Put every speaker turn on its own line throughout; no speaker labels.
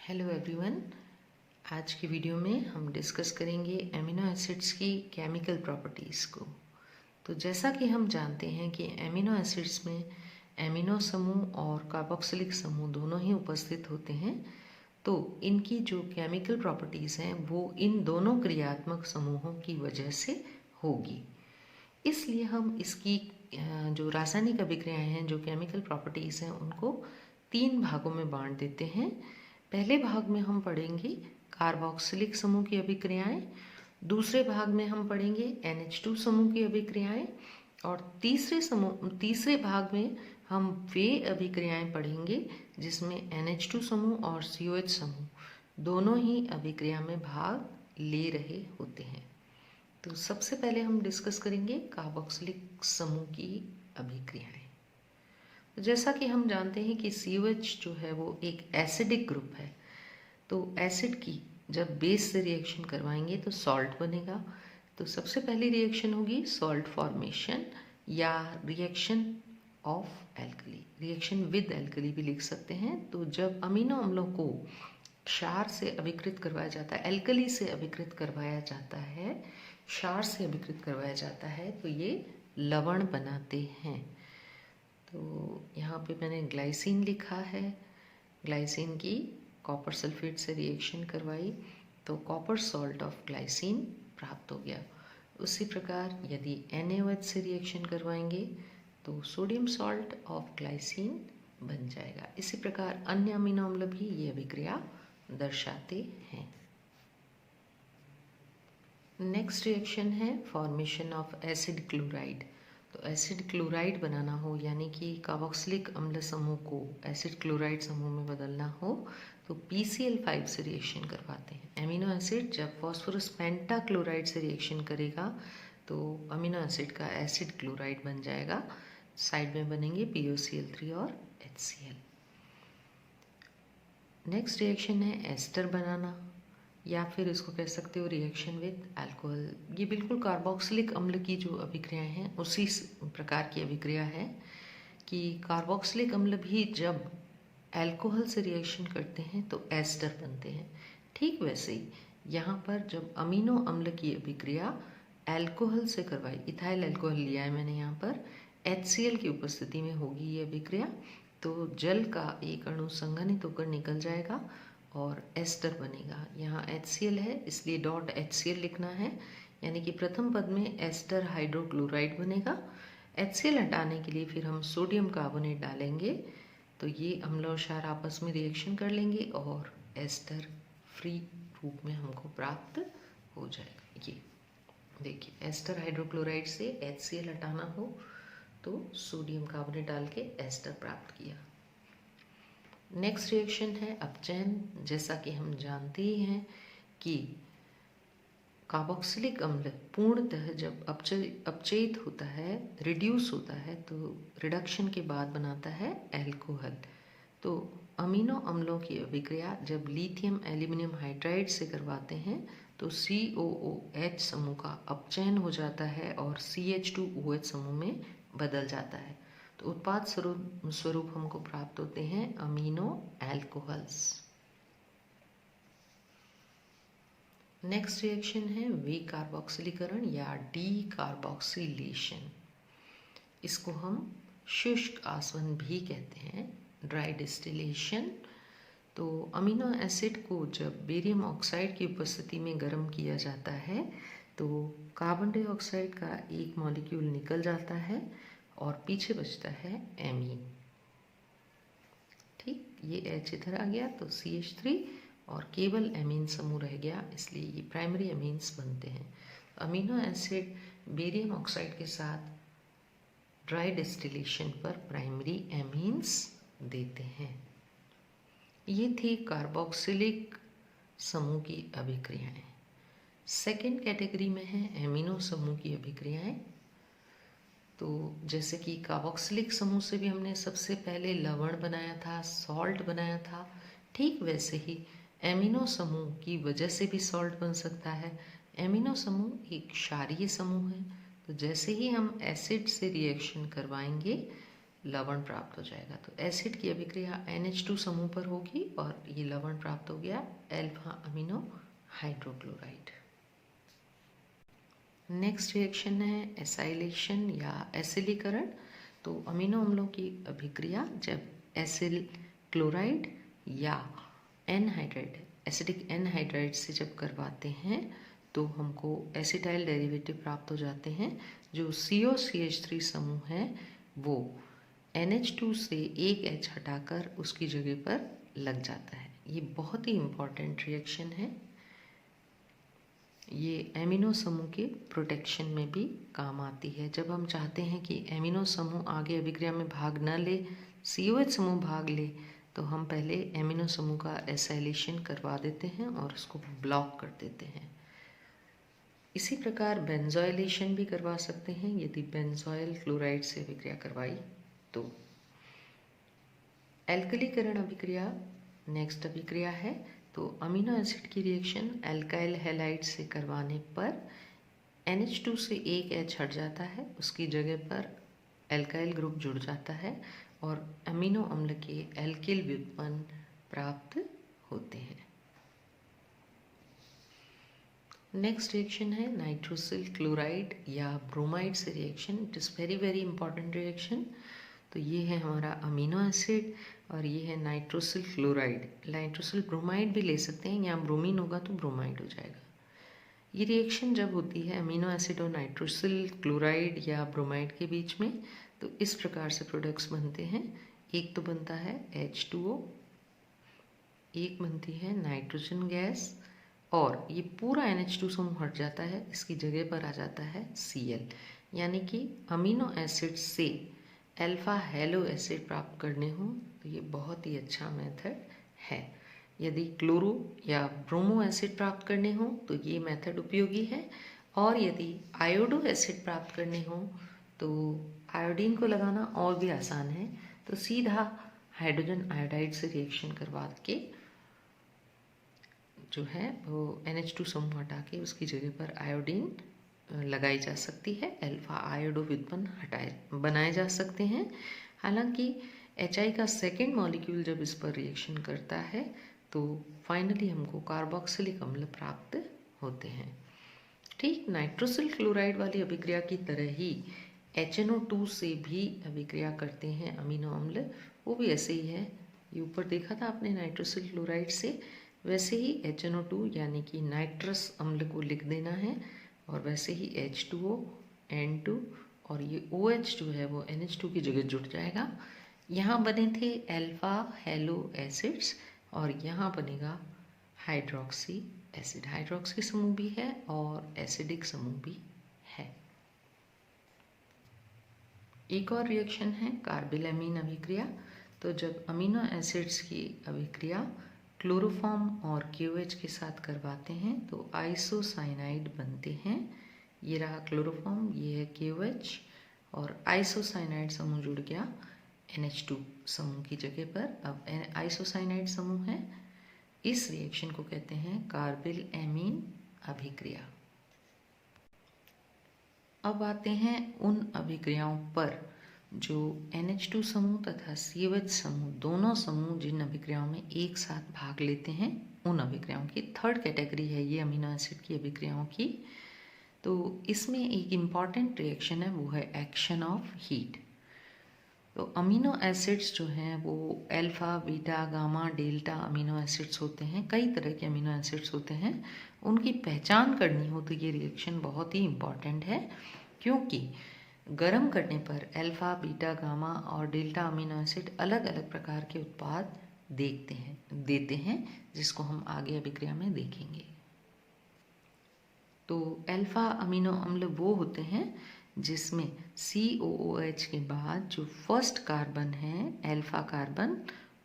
Hello everyone. आज की video में हम डिस्कस करेंगे एमिनो एसिड्स की केमिकल प्रॉपर्टीज़ को। तो जैसा कि हम जानते हैं कि एमिनो एसिड्स में एमिनो समूह और कार्बोक्सिलिक समूह दोनों ही उपस्थित होते हैं, तो इनकी जो केमिकल प्रॉपर्टीज़ हैं वो इन दोनों क्रियात्मक समूहों की वजह से होगी। इसलिए हम इसकी जो रासायनिक अभिक्रियाएं हैं, जो केमिकल प्रॉपर्टीज़ हैं, उनको 3 भागों में बांट देते हैं। पहले भाग में हम पढ़ेंगे कार्बोक्सिलिक समूह की अभिक्रियाएं, दूसरे भाग में हम पढ़ेंगे NH2 समूह की अभिक्रियाएं और तीसरे भाग में हम वे अभिक्रियाएं पढ़ेंगे जिसमें NH2 समूह और COH समूह दोनों ही अभिक्रिया में भाग ले रहे होते हैं। तो सबसे पहले हम डिस्कस करेंगे कार्बोक्सिलिक समूह की अभिक्रियाएं। तो जैसा कि हम जानते हैं कि COH जो है वो एक एसिडिक ग्रुप है, तो एसिड की जब बेस से रिएक्शन करवाएंगे तो सॉल्ट बनेगा। तो सबसे पहली रिएक्शन होगी सॉल्ट फॉर्मेशन या reaction of alkali, reaction with alkali भी लिख सकते हैं। तो जब अमीनो अम्लों को क्षार से अभिकृत करवाया जाता है, एल्कली से अभिकृत करवाया जाता है, क्षार से अभिकृत करवाया जाता है, तो ये लवण बनाते हैं। तो यहाँ पे मैंने ग्लाइसिन लिखा है। ग्लाइसिन की कॉपर सल्फेट से रिएक्शन करवाई तो कॉपर सॉल्ट ऑफ ग्लाइसिन प्राप्त हो गया। उसी प्रकार यदि NaOH से रिएक्शन करवाएंगे तो सोडियम सॉल्ट ऑफ ग्लाइसिन बन जाएगा। इसी प्रकार अन्य अमीनो अम्ल भी ये अभिक्रिया दर्शाते हैं। नेक्स्ट रिएक्शन है फॉर्मेशन ऑफ एसिड क्लोराइड। तो एसिड क्लोराइड बनाना हो, यानी कि कार्बोक्सिलिक अम्ल समूह को एसिड क्लोराइड समूह में बदलना हो, तो PCl5 से रिएक्शन करवाते हैं। एमिनो एसिड जब फॉस्फोरस पेंटा क्लोराइड से रिएक्शन करेगा तो अमीनो एसिड का एसिड क्लोराइड बन जाएगा। साइड में बनेंगे POCl3 और HCl। नेक्स्ट रिएक्शन है एस्टर बनाना, या फिर इसको कह सकते हो रिएक्शन विद अल्कोहल। ये बिल्कुल कार्बोक्सिलिक अम्ल की जो अभिक्रियाएं हैं उसी प्रकार की अभिक्रिया है कि कार्बोक्सिलिक अम्ल भी जब अल्कोहल से रिएक्शन करते हैं तो एस्टर बनते हैं। ठीक वैसे ही यहाँ पर जब अमीनो अम्ल की अभिक्रिया अल्कोहल से करवाई, इथाइल अल्कोहल लिया है मैंने यहाँ पर, HCl की उपस्थिति में होगी ये अभिक्रिया, तो जल का एक अणु संघनित होकर निकल जाएगा और एस्टर बनेगा। यहाँ HCl है इसलिए .HCl लिखना है, यानी कि प्रथम पद में एस्टर हाइड्रोक्लोराइड बनेगा। HCl हटाने के लिए फिर हम सोडियम कार्बोनेट डालेंगे, तो ये अम्ल और क्षार आपस में रिएक्शन कर लेंगे और एस्टर फ्री रूप में हमको प्राप्त हो जाएगा। ये देखिए, एस्टर हाइड्रोक्लोराइड से HCl हटाना हो तो सोडियम कार्बोनेट डाल के एस्टर प्राप्त किया। नेक्स्ट रिएक्शन है अपचयन। जैसा कि हम जानते ही हैं कि कार्बोक्सिलिक अम्ल पूर्णतः जब अपचयित होता है, रिड्यूस होता है, तो रिडक्शन के बाद बनाता है एल्कोहल। तो अमीनो अम्लों की अभिक्रिया जब लिथियम एल्यूमिनियम हाइड्राइड से करवाते हैं तो COOH समूह का अपचयन हो जाता है और CH2OH समूह में बदल जाता है। तो उत्पाद स्वरूप हमको प्राप्त होते हैं अमीनो एल्कोहल्स। नेक्स्ट रिएक्शन है वे कार्बोक्सिलीकरण या डी कार्बोक्सिलेशन। इसको हम शुष्क आसवन भी कहते हैं, ड्राई डिस्टिलेशन। तो अमीनो एसिड को जब बेरियम ऑक्साइड की उपस्थिति में गर्म किया जाता है तो कार्बन डाइऑक्साइड का एक मॉलिक्यूल निकल जाता है और पीछे बचता है एमीन। ठीक, ये H इधर आ गया तो CH3 और केवल एमीन समूह रह गया, इसलिए ये प्राइमरी एमीन्स बनते हैं। अमीनो एसिड बेरियम ऑक्साइड के साथ ड्राई डिस्टिलेशन पर प्राइमरी एमीन्स देते हैं। ये थी कार्बोक्सिलिक समूह की अभिक्रियाएं। सेकेंड कैटेगरी में है एमिनो समूह की अभिक्रियाएं। तो जैसे कि कार्बोक्सिलिक समूह से भी हमने सबसे पहले लवण बनाया था, सॉल्ट बनाया था, ठीक वैसे ही एमिनो समूह की वजह से भी सॉल्ट बन सकता है। एमिनो समूह एक क्षारीय समूह है, तो जैसे ही हम एसिड से रिएक्शन करवाएंगे लवण प्राप्त हो जाएगा। तो एसिड की अभिक्रिया NH2 समूह पर होगी और ये लवण प्राप्त हो गया alpha amino hydrochloride. Next reaction है एसाइलेशन या एसिलीकरण। तो अमीनो अम्लों की अभिक्रिया जब एसिल क्लोराइड या एनहाइड्राइड एसिडिक एनहाइड्राइड से जब करवाते हैं तो हमको एसिटाइल डेरिवेटिव प्राप्त हो जाते हैं। जो COCH3 समूह है वो NH2 से एक H हटाकर उसकी जगह पर लग जाता है। ये बहुत ही इम्पॉर्टेंट रिएक्शन है। ये एमिनो समूह के प्रोटेक्शन में भी काम आती है। जब हम चाहते हैं कि एमिनो समूह आगे अभिक्रिया में भाग न ले, COH समूह भाग ले, तो हम पहले एमिनो समूह का एसाइलेशन करवा देते हैं और उसको ब्लॉक कर देते हैं। इसी प्रकार बेंजोइलेशन भी करवा सकते हैं यदि बेंजोइल क्लोराइड से अभिक्रिया करवाई तो। एल्कलीकरण अभिक्रिया नेक्स्ट अभिक्रिया है। तो अमीनो एसिड की रिएक्शन एल्काइल हैलाइड से करवाने पर NH2 से एक H हट जाता है, उसकी जगह पर एल्काइल ग्रुप जुड़ जाता है और अमीनो अम्ल के एल्किल व्युत्पन्न प्राप्त होते हैं। नेक्स्ट रिएक्शन है नाइट्रोसिल क्लोराइड या ब्रोमाइड से reaction. It is very important reaction. तो ये है हमारा अमीनो एसिड और ये है नाइट्रोसिल क्लोराइड। नाइट्रोसिल ब्रोमाइड भी ले सकते हैं, यहाँ ब्रोमीन होगा तो ब्रोमाइड हो जाएगा। ये रिएक्शन जब होती है अमीनो एसिड और नाइट्रोसिल क्लोराइड या ब्रोमाइड के बीच में, तो इस प्रकार से प्रोडक्ट्स बनते हैं। एक तो बनता है H2O, एक बनती है नाइट्रोजन गैस और ये पूरा NH2 समूह हट जाता है, इसकी जगह पर आ जाता है Cl। यानी कि अमीनो एसिड से अल्फा हेलो एसिड प्राप्त करने हो तो ये बहुत ही अच्छा मेथड है। यदि क्लोरो या ब्रोमो एसिड प्राप्त करने हो तो ये मेथड उपयोगी है और यदि आयोडो एसिड प्राप्त करने हो तो आयोडीन को लगाना और भी आसान है। तो सीधा हाइड्रोजन आयोडाइड से रिएक्शन करवा के जो है वो NH2 समूह हटा के उसकी जगह पर आयोडीन लगाई जा सकती है। अल्फा आयोडो व्युत्पन्न बनाए जा सकते हैं। हालांकि HI का सेकेंड मॉलिक्यूल जब इस पर रिएक्शन करता है तो फाइनली हमको कार्बोक्सिलिक अम्ल प्राप्त होते हैं। ठीक नाइट्रोसिल क्लोराइड वाली अभिक्रिया की तरह ही HNO2 से भी अभिक्रिया करते हैं अमीनो अम्ल, वो भी ऐसे ही है। ये ऊपर देखा था आपने नाइट्रोसिल क्लोराइड से, वैसे ही HNO2 यानी कि नाइट्रस अम्ल को लिख देना है और वैसे ही H2O N2 और ये OH जो है वो NH2 की जगह जुड़ जाएगा। यहाँ बने थे अल्फा हेलो एसिड्स और यहाँ बनेगा हाइड्रोक्सी एसिड। हाइड्रोक्सी समूह भी है और एसिडिक समूह भी है। एक और रिएक्शन है कार्बिलएमीन अभिक्रिया। तो जब अमीनो एसिड्स की अभिक्रिया क्लोरोफॉर्म और KOH के साथ करवाते हैं तो आइसोसाइनाइड बनते हैं। ये रहा क्लोरोफॉर्म, ये है KOH और आइसोसाइनाइड समूह जुड़ गया NH2 समूह की जगह पर। अब आइसोसाइनाइड समूह है। इस रिएक्शन को कहते हैं कार्बिलएमीन अभिक्रिया। अब आते हैं उन अभिक्रियाओं पर जो NH2 समूह तथा COH समूह दोनों समूह जिन अभिक्रियाओं में एक साथ भाग लेते हैं, उन अभिक्रियाओं की थर्ड कैटेगरी है ये अमीनो एसिड की अभिक्रियाओं की। तो इसमें एक इम्पॉर्टेंट रिएक्शन है, वो है एक्शन ऑफ हीट। तो अमीनो एसिड्स जो हैं वो alpha beta gamma delta amino acids होते हैं। कई तरह के अमीनो एसिड्स होते हैं, उनकी पहचान करनी हो तो ये रिएक्शन बहुत ही इम्पॉर्टेंट है, क्योंकि गर्म करने पर अल्फा बीटा गामा और डेल्टा अमीनो एसिड अलग अलग प्रकार के उत्पाद देते हैं जिसको हम आगे अभिक्रिया में देखेंगे। तो अल्फा अमीनो अम्ल वो होते हैं जिसमें COOH के बाद जो फर्स्ट कार्बन है अल्फा कार्बन,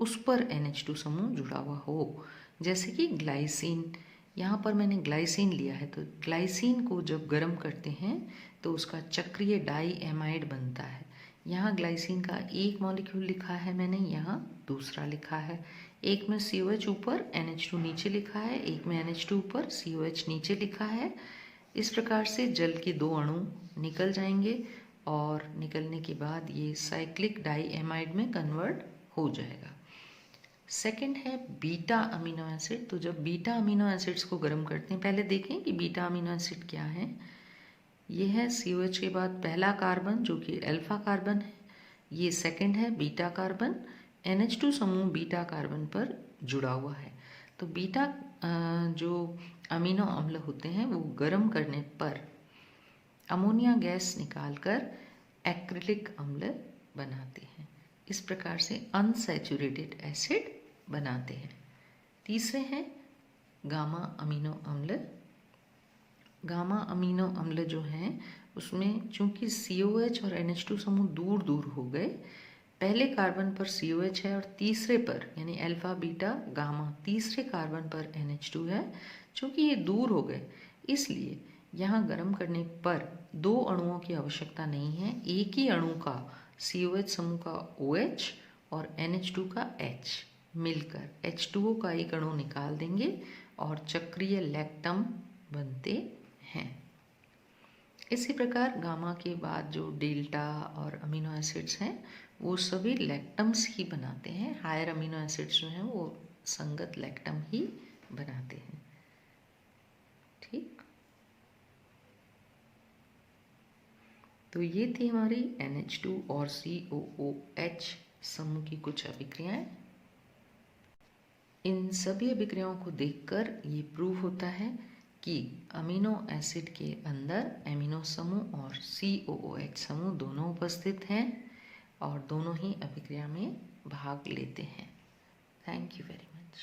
उस पर NH2 समूह जुड़ा हुआ हो। जैसे कि ग्लाइसिन, यहाँ पर मैंने ग्लाइसिन लिया है। तो ग्लाइसिन को जब गर्म करते हैं तो उसका चक्रीय डाई एमाइड बनता है। यहाँ ग्लाइसिन का एक मॉलिक्यूल लिखा है मैंने, यहाँ दूसरा लिखा है। एक में COH ऊपर NH2 नीचे लिखा है, एक में NH2 ऊपर COH नीचे लिखा है। इस प्रकार से जल के दो अणु निकल जाएंगे और निकलने के बाद ये साइक्लिक डाईएमाइड में कन्वर्ट हो जाएगा। सेकंड है बीटा अमीनो एसिड। तो जब बीटा अमीनो एसिड्स को गर्म करते हैं, पहले देखें कि बीटा अमीनो एसिड क्या है। ये है COH के बाद पहला कार्बन जो कि अल्फा कार्बन है, ये सेकंड है बीटा कार्बन, NH2 समूह बीटा कार्बन पर जुड़ा हुआ है। तो बीटा जो अमीनो अम्ल होते हैं वो गर्म करने पर अमोनिया गैस निकालकर एक्रिलिक अम्ल बनाते हैं। इस प्रकार से अनसैचुरेटेड एसिड बनाते हैं। तीसरे हैं गामा अमीनो अम्ल। गामा अमीनो अम्ल जो हैं उसमें चूंकि COH और NH2 समूह दूर दूर हो गए, पहले कार्बन पर COH है और तीसरे पर यानी अल्फा बीटा गामा तीसरे कार्बन पर NH2 है। चूंकि ये दूर हो गए इसलिए यहाँ गर्म करने पर दो अणुओं की आवश्यकता नहीं है, एक ही अणु का COH समूह का OH और NH2 का H मिलकर H2O का एक अणु निकाल देंगे और चक्रीय लैक्टम बनते हैं। इसी प्रकार गामा के बाद जो डेल्टा और अमीनो एसिड्स हैं वो सभी लैक्टम्स ही बनाते हैं। हायर अमीनो एसिड्स जो हैं वो संगत लैक्टम ही बनाते हैं। ठीक, तो ये थी हमारी NH2 और COOH समूह की कुछ अभिक्रियाएं। इन सभी अभिक्रियाओं को देखकर ये प्रूव होता है कि अमीनो एसिड के अंदर एमिनो समूह और COOH समूह दोनों उपस्थित हैं और दोनों ही अभिक्रिया में भाग लेते हैं। Thank you very much.